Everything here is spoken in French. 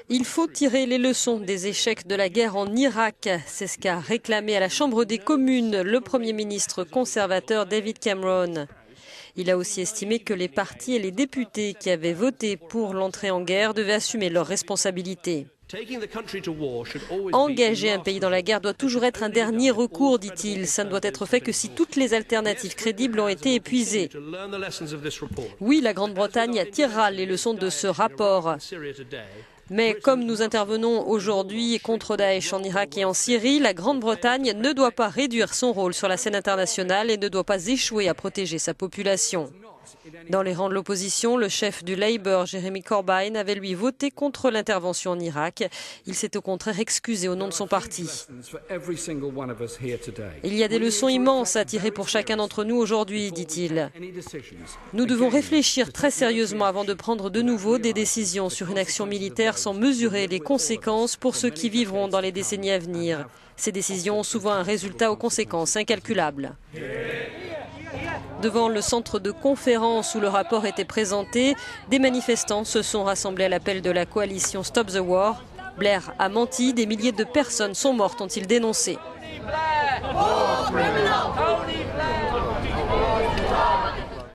Il faut tirer les leçons des échecs de la guerre en Irak. C'est ce qu'a réclamé à la Chambre des communes le Premier ministre conservateur David Cameron. Il a aussi estimé que les partis et les députés qui avaient voté pour l'entrée en guerre devaient assumer leurs responsabilités. Engager un pays dans la guerre doit toujours être un dernier recours, dit-il. Ça ne doit être fait que si toutes les alternatives crédibles ont été épuisées. Oui, la Grande-Bretagne tirera les leçons de ce rapport. Mais comme nous intervenons aujourd'hui contre Daesh en Irak et en Syrie, la Grande-Bretagne ne doit pas réduire son rôle sur la scène internationale et ne doit pas échouer à protéger sa population. Dans les rangs de l'opposition, le chef du Labour, Jeremy Corbyn, avait lui voté contre l'intervention en Irak. Il s'est au contraire excusé au nom de son parti. Il y a des leçons immenses à tirer pour chacun d'entre nous aujourd'hui, dit-il. Nous devons réfléchir très sérieusement avant de prendre de nouveau des décisions sur une action militaire sans mesurer les conséquences pour ceux qui vivront dans les décennies à venir. Ces décisions ont souvent un résultat aux conséquences incalculables. Devant le centre de conférence où le rapport était présenté, des manifestants se sont rassemblés à l'appel de la coalition Stop the War. Blair a menti, des milliers de personnes sont mortes, ont-ils dénoncé.